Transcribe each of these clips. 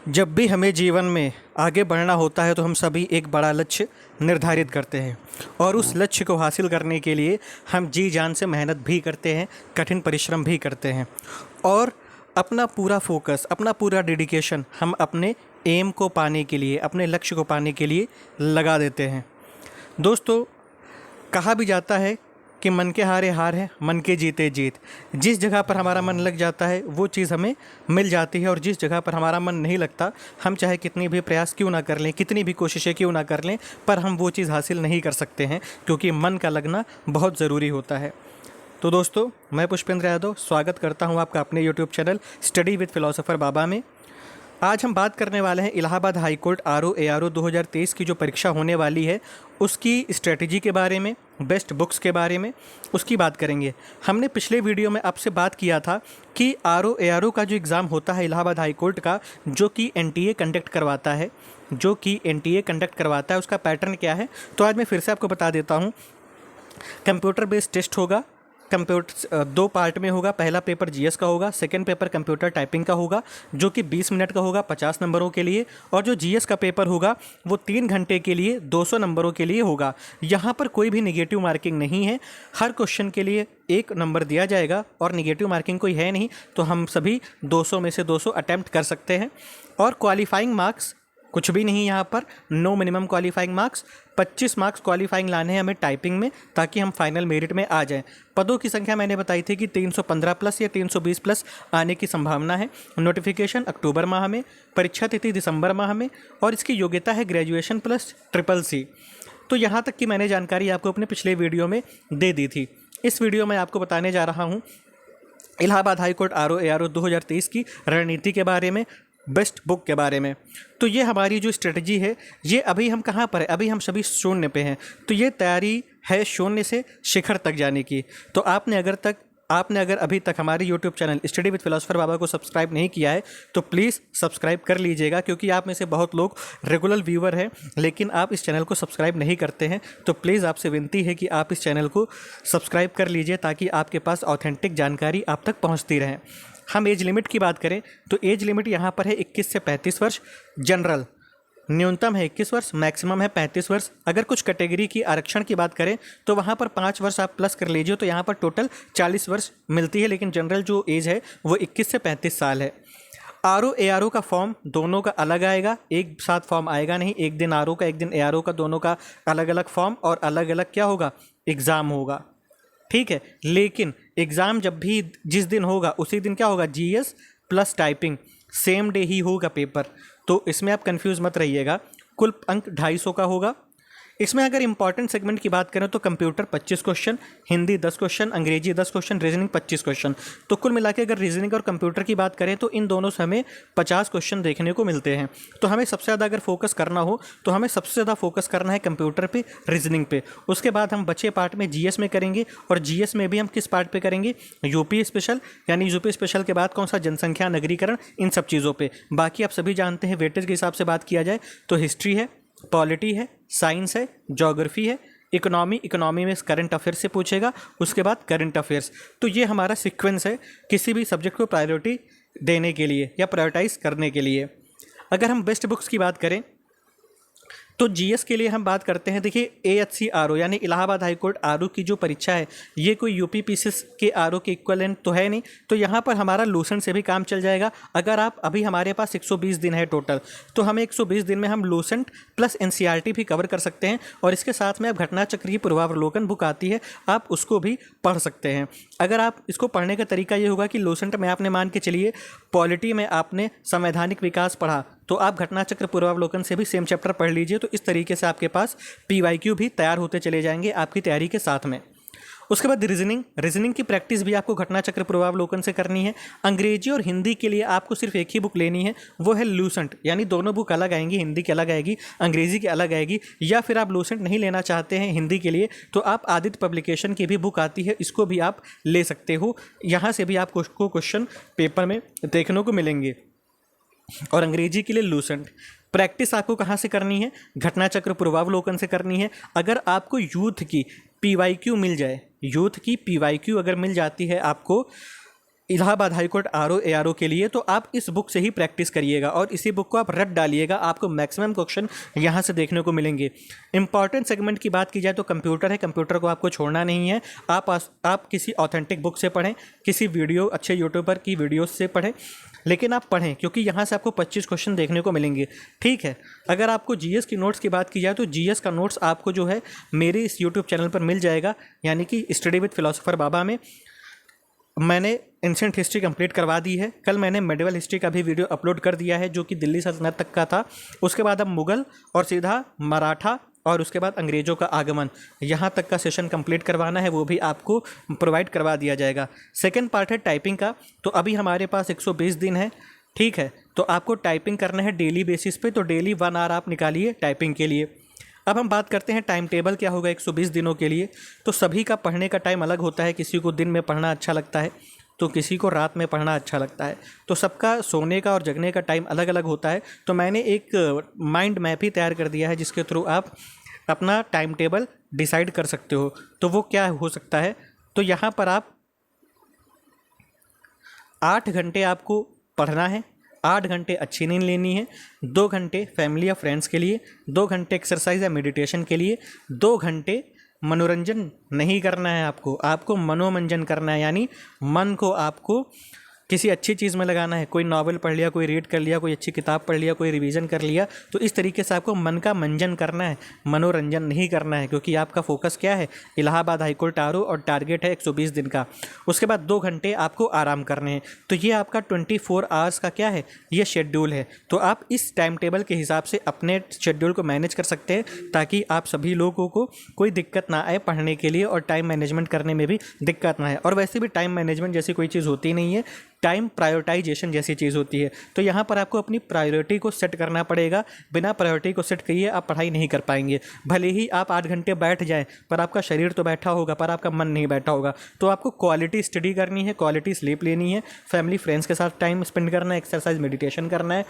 जब भी हमें जीवन में आगे बढ़ना होता है तो हम सभी एक बड़ा लक्ष्य निर्धारित करते हैं और उस लक्ष्य को हासिल करने के लिए हम जी जान से मेहनत भी करते हैं, कठिन परिश्रम भी करते हैं और अपना पूरा फोकस, अपना पूरा डेडिकेशन हम अपने एम को पाने के लिए, अपने लक्ष्य को पाने के लिए लगा देते हैं। दोस्तों, कहा भी जाता है कि मन के हारे हार है, मन के जीते जीत। जिस जगह पर हमारा मन लग जाता है वो चीज़ हमें मिल जाती है और जिस जगह पर हमारा मन नहीं लगता, हम चाहे कितनी भी प्रयास क्यों ना कर लें, कितनी भी कोशिशें क्यों ना कर लें, पर हम वो चीज़ हासिल नहीं कर सकते हैं क्योंकि मन का लगना बहुत ज़रूरी होता है। तो दोस्तों, मैं पुष्पेंद्र यादव स्वागत करता हूँ आपका अपने YouTube channel study with philosopher Baba में। आज हम बात करने वाले हैं इलाहाबाद हाई कोर्ट ARO 2023 की जो परीक्षा होने वाली है उसकी स्ट्रेटजी के बारे में, बेस्ट बुक्स के बारे में उसकी बात करेंगे। हमने पिछले वीडियो में आपसे बात किया था कि ARO का जो एग्ज़ाम होता है इलाहाबाद हाई कोर्ट का, जो कि NTA कंडक्ट करवाता है, उसका पैटर्न क्या है। तो आज मैं फिर से आपको बता देता हूँ। कंप्यूटर बेस्ड टेस्ट होगा, कंप्यूटर 2 पार्ट में होगा। पहला पेपर जीएस का होगा, सेकंड पेपर कंप्यूटर टाइपिंग का होगा जो कि 20 मिनट का होगा 50 नंबरों के लिए, और जो जीएस का पेपर होगा वो 3 घंटे के लिए 200 नंबरों के लिए होगा। यहाँ पर कोई भी निगेटिव मार्किंग नहीं है, हर क्वेश्चन के लिए 1 नंबर दिया जाएगा और निगेटिव मार्किंग कोई है नहीं, तो हम सभी 200 में से 200 अटैम्प्ट कर सकते हैं। और क्वालिफाइंग मार्क्स कुछ भी नहीं यहाँ पर, no minimum qualifying marks. 25 marks qualifying लाने हैं हमें टाइपिंग में ताकि हम फाइनल मेरिट में आ जाएं। पदों की संख्या मैंने बताई थी कि 315 प्लस या 320 प्लस आने की संभावना है। नोटिफिकेशन अक्टूबर माह में, परीक्षा तिथि दिसंबर माह में, और इसकी योग्यता है ग्रेजुएशन प्लस CCC। तो यहाँ तक की मैंने जानकारी आपको अपने पिछले वीडियो में दे दी थी। इस वीडियो में आपको बताने जा रहा हूँ इलाहाबाद हाई कोर्ट ARO 2023 की रणनीति के बारे में, बेस्ट बुक के बारे में। तो ये हमारी जो स्ट्रेटजी है, ये अभी हम कहाँ पर है, अभी हम सभी शून्य पे हैं। तो ये तैयारी है शून्य से शिखर तक जाने की। तो आपने अगर अभी तक हमारे YouTube channel study with philosopher Baba को सब्सक्राइब नहीं किया है तो प्लीज़ सब्सक्राइब कर लीजिएगा, क्योंकि आप में से बहुत लोग रेगुलर व्यूअर हैं लेकिन आप इस चैनल को सब्सक्राइब नहीं करते हैं। तो प्लीज़ आपसे विनती है कि आप इस चैनल को सब्सक्राइब कर लीजिए ताकि आपके पास ऑथेंटिक जानकारी आप तक पहुँचती रहे। हम एज लिमिट की बात करें तो एज लिमिट यहाँ पर है 21 से 35 वर्ष। जनरल न्यूनतम है 21 वर्ष, मैक्सिमम है 35 वर्ष। अगर कुछ कैटेगरी की आरक्षण की बात करें तो वहाँ पर 5 वर्ष आप प्लस कर लीजिए, तो यहाँ पर टोटल 40 वर्ष मिलती है। लेकिन जनरल जो एज है वो 21 से 35 साल है। ARO का फॉर्म दोनों का अलग आएगा, एक साथ फॉर्म आएगा नहीं। एक दिन ARO का, एक दिन ARO का, दोनों का अलग अलग फॉर्म और अलग अलग क्या होगा, एग्ज़ाम होगा। ठीक है, लेकिन एग्ज़ाम जब भी जिस दिन होगा उसी दिन क्या होगा, GS plus typing, same day ही होगा पेपर। तो इसमें आप कंफ्यूज मत रहिएगा। कुल अंक 250 का होगा। इसमें अगर इंपॉर्टेंट सेगमेंट की बात करें तो कंप्यूटर 25 क्वेश्चन, हिंदी 10 क्वेश्चन, अंग्रेजी 10 क्वेश्चन, रीजनिंग 25 क्वेश्चन। तो कुल मिला के अगर रीजनिंग और कंप्यूटर की बात करें तो इन दोनों से हमें 50 क्वेश्चन देखने को मिलते हैं। तो हमें सबसे ज़्यादा अगर फोकस करना हो तो हमें सबसे ज़्यादा फोकस करना है कंप्यूटर पे, रीजनिंग पे। उसके बाद हम बचे पार्ट में जीएस में करेंगे, और जीएस में भी हम किस पार्ट पे करेंगे, यूपी स्पेशल, यानी यूपी स्पेशल के बाद कौन सा, जनसंख्या, नगरीकरण, इन सब चीज़ों पर। बाकी आप सभी जानते हैं वेटेज के हिसाब से बात किया जाए तो हिस्ट्री है, पॉलिटी है, साइंस है, ज्योग्राफी है, इकोनॉमी में करंट अफेयर्स से पूछेगा, उसके बाद करंट अफेयर्स। तो ये हमारा सीक्वेंस है किसी भी सब्जेक्ट को प्रायोरिटी देने के लिए या प्रायोरिटाइज करने के लिए। अगर हम बेस्ट बुक्स की बात करें तो जीएस के लिए हम बात करते हैं। देखिए, AHC यानी इलाहाबाद हाई कोर्ट ARO की जो परीक्षा है ये कोई यूपी पीसीएस के ARO के इक्वलेंट तो है नहीं, तो यहाँ पर हमारा लूसेंट से भी काम चल जाएगा। अगर आप अभी हमारे पास 120 दिन है टोटल, तो हमें 120 दिन में हम लूसेंट प्लस NCERT भी कवर कर सकते हैं, और इसके साथ में आप घटना चक्र की पूर्वावलोकन बुक आती है, आप उसको भी पढ़ सकते हैं। अगर आप इसको पढ़ने का तरीका ये होगा कि लूसेंट में आपने मान के चलिए पॉलिटी में आपने संवैधानिक विकास पढ़ा, तो आप घटना चक्र पूर्वावलोकन से भी सेम चैप्टर पढ़ लीजिए। तो इस तरीके से आपके पास PYQ भी तैयार होते चले जाएंगे आपकी तैयारी के साथ में। उसके बाद रीजनिंग की प्रैक्टिस भी आपको घटना चक्र पूर्वावलोकन से करनी है। अंग्रेजी और हिंदी के लिए आपको सिर्फ एक ही बुक लेनी है, वो है लूसेंट, यानी दोनों बुक अलग आएंगी, हिंदी की अलग आएगी, अंग्रेजी की अलग आएगी। या फिर आप लूसेंट नहीं लेना चाहते हैं हिंदी के लिए तो आप आदित्य पब्लिकेशन की भी बुक आती है, इसको भी आप ले सकते हो। यहाँ से भी आपको क्वेश्चन पेपर में देखने को मिलेंगे। और अंग्रेजी के लिए लूसेंट प्रैक्टिस आपको कहाँ से करनी है, घटना चक्र पूर्वावलोकन से करनी है। अगर आपको यूथ की PYQ मिल जाए, यूथ की PYQ अगर मिल जाती है आपको इलाहाबाद हाईकोर्ट आरओ एआरओ के लिए, तो आप इस बुक से ही प्रैक्टिस करिएगा और इसी बुक को आप रट डालिएगा, आपको मैक्सिमम क्वेश्चन यहाँ से देखने को मिलेंगे। इंपॉर्टेंट सेगमेंट की बात की जाए तो कंप्यूटर है, कंप्यूटर को आपको छोड़ना नहीं है। आप किसी ऑथेंटिक बुक से पढ़ें, किसी वीडियो अच्छे यूट्यूबर की वीडियो से पढ़ें, लेकिन आप पढ़ें क्योंकि यहाँ से आपको 25 क्वेश्चन देखने को मिलेंगे। ठीक है, अगर आपको जीएस की नोट्स की बात की जाए तो जीएस का नोट्स आपको जो है मेरे इस यूट्यूब चैनल पर मिल जाएगा, यानी कि स्टडी विद फिलोसोफर बाबा में। मैंने एंशिएंट हिस्ट्री कंप्लीट करवा दी है। कल मैंने मेडिवल हिस्ट्री का भी वीडियो अपलोड कर दिया है जो कि दिल्ली सल्तनत तक का था। उसके बाद अब मुग़ल और सीधा मराठा और उसके बाद अंग्रेज़ों का आगमन, यहाँ तक का सेशन कंप्लीट करवाना है, वो भी आपको प्रोवाइड करवा दिया जाएगा। सेकंड पार्ट है टाइपिंग का। तो अभी हमारे पास 120 दिन है। ठीक है, तो आपको टाइपिंग करना है डेली बेसिस पे, तो डेली 1 आवर आप निकालिए टाइपिंग के लिए। अब हम बात करते हैं टाइम टेबल क्या होगा 120 दिनों के लिए। तो सभी का पढ़ने का टाइम अलग होता है, किसी को दिन में पढ़ना अच्छा लगता है तो किसी को रात में पढ़ना अच्छा लगता है, तो सबका सोने का और जगने का टाइम अलग अलग होता है। तो मैंने एक माइंड मैप ही तैयार कर दिया है जिसके थ्रू आप अपना टाइम टेबल डिसाइड कर सकते हो। तो वो क्या हो सकता है, तो यहाँ पर आप 8 घंटे आपको पढ़ना है, 8 घंटे अच्छी नींद लेनी है, 2 घंटे फैमिली या फ्रेंड्स के लिए, 2 घंटे एक्सरसाइज या मेडिटेशन के लिए, 2 घंटे मनोरंजन नहीं करना है, आपको मनोमंजन करना है, यानी मन को आपको किसी अच्छी चीज़ में लगाना है। कोई नॉवल पढ़ लिया, कोई रीड कर लिया, कोई अच्छी किताब पढ़ लिया, कोई रिवीजन कर लिया। तो इस तरीके से आपको मन का मंजन करना है, मनोरंजन नहीं करना है, क्योंकि आपका फोकस क्या है, इलाहाबाद हाईकोर्ट आरओ और टारगेट है 120 दिन का। उसके बाद 2 घंटे आपको आराम करने हैं। तो ये आपका 24 आवर्स का क्या है, ये शेड्यूल है। तो आप इस टाइम टेबल के हिसाब से अपने शेड्यूल को मैनेज कर सकते हैं ताकि आप सभी लोगों को कोई दिक्कत ना आए पढ़ने के लिए और टाइम मैनेजमेंट करने में भी दिक्कत ना आए। और वैसे भी टाइम मैनेजमेंट जैसी कोई चीज़ होती नहीं है, टाइम प्रायोरिटाइजेशन जैसी चीज़ होती है। तो यहाँ पर आपको अपनी प्रायोरिटी को सेट करना पड़ेगा। बिना प्रायोरिटी को सेट किए आप पढ़ाई नहीं कर पाएंगे। भले ही आप 8 घंटे बैठ जाएं, पर आपका शरीर तो बैठा होगा, पर आपका मन नहीं बैठा होगा। तो आपको क्वालिटी स्टडी करनी है, क्वालिटी स्लीप लेनी है, फैमिली फ्रेंड्स के साथ टाइम स्पेंड करना है, एक्सरसाइज मेडिटेशन करना है,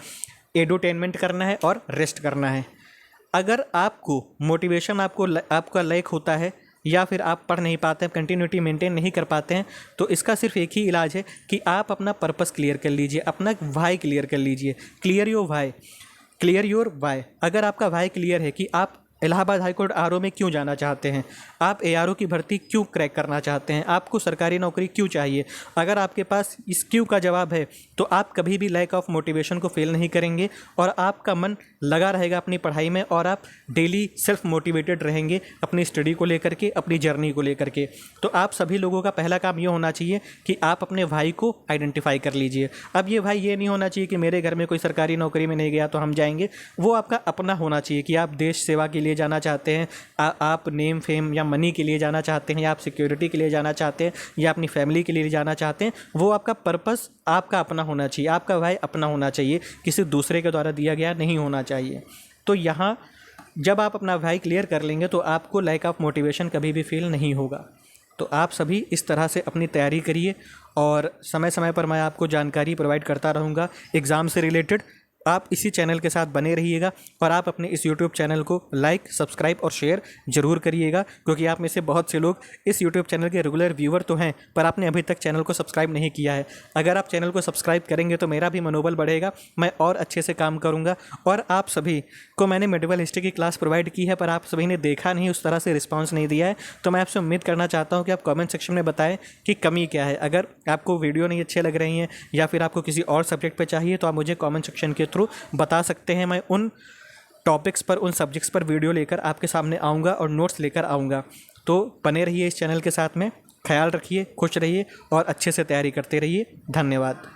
एडुटेनमेंट करना है और रेस्ट करना है। अगर आपको मोटिवेशन आपका लैक होता है या फिर आप पढ़ नहीं पाते हैं, कंटिन्यूटी मेंटेन नहीं कर पाते हैं, तो इसका सिर्फ एक ही इलाज है कि आप अपना पर्पस क्लियर कर लीजिए, अपना वाई क्लियर कर लीजिए। Clear your Y. अगर आपका वाई क्लियर है कि आप इलाहाबाद हाईकोर्ट आरओ में क्यों जाना चाहते हैं, आप एआरओ की भर्ती क्यों क्रैक करना चाहते हैं, आपको सरकारी नौकरी क्यों चाहिए, अगर आपके पास इस क्यों का जवाब है तो आप कभी भी लैक ऑफ मोटिवेशन को फेल नहीं करेंगे और आपका मन लगा रहेगा अपनी पढ़ाई में और आप डेली सेल्फ मोटिवेटेड रहेंगे अपनी स्टडी को लेकर के, अपनी जर्नी को लेकर के। तो आप सभी लोगों का पहला काम ये होना चाहिए कि आप अपने भाई को आइडेंटिफाई कर लीजिए। अब ये भाई ये नहीं होना चाहिए कि मेरे घर में कोई सरकारी नौकरी में नहीं गया तो हम जाएंगे, वो आपका अपना होना चाहिए कि आप देश सेवा के लिए जाना चाहते हैं, आप नेम फेम या मनी के लिए जाना चाहते हैं, या आप सिक्योरिटी के लिए जाना चाहते हैं, या अपनी फैमिली के लिए जाना चाहते हैं। वो आपका पर्पस आपका अपना होना चाहिए, आपका भाई अपना होना चाहिए, किसी दूसरे के द्वारा दिया गया नहीं होना चाहिए। तो यहाँ जब आप अपना भाई क्लियर कर लेंगे तो आपको लैक ऑफ मोटिवेशन कभी भी फील नहीं होगा। तो आप सभी इस तरह से अपनी तैयारी करिए और समय समय पर मैं आपको जानकारी प्रोवाइड करता रहूँगा एग्ज़ाम से रिलेटेड। आप इसी चैनल के साथ बने रहिएगा और आप अपने इस यूट्यूब चैनल को लाइक, सब्सक्राइब और शेयर ज़रूर करिएगा, क्योंकि आप में से बहुत से लोग इस यूट्यूब चैनल के रेगुलर व्यूअर तो हैं पर आपने अभी तक चैनल को सब्सक्राइब नहीं किया है। अगर आप चैनल को सब्सक्राइब करेंगे तो मेरा भी मनोबल बढ़ेगा, मैं और अच्छे से काम करूँगा। और आप सभी को मैंने मेडिवल हिस्ट्री की क्लास प्रोवाइड की है पर आप सभी ने देखा नहीं, उस तरह से रिस्पॉन्स नहीं दिया है। तो मैं आपसे उम्मीद करना चाहता हूँ कि आप कॉमेंट सेक्शन में बताएं कि कमी क्या है। अगर आपको वीडियो नहीं अच्छे लग रही हैं या फिर आपको किसी और सब्जेक्ट पर चाहिए तो आप मुझे कॉमेंट सेक्शन के थ्रू बता सकते हैं। मैं उन टॉपिक्स पर, उन सब्जेक्ट्स पर वीडियो लेकर आपके सामने आऊँगा और नोट्स लेकर आऊँगा। तो बने रहिए इस चैनल के साथ में, ख्याल रखिए, खुश रहिए और अच्छे से तैयारी करते रहिए। धन्यवाद।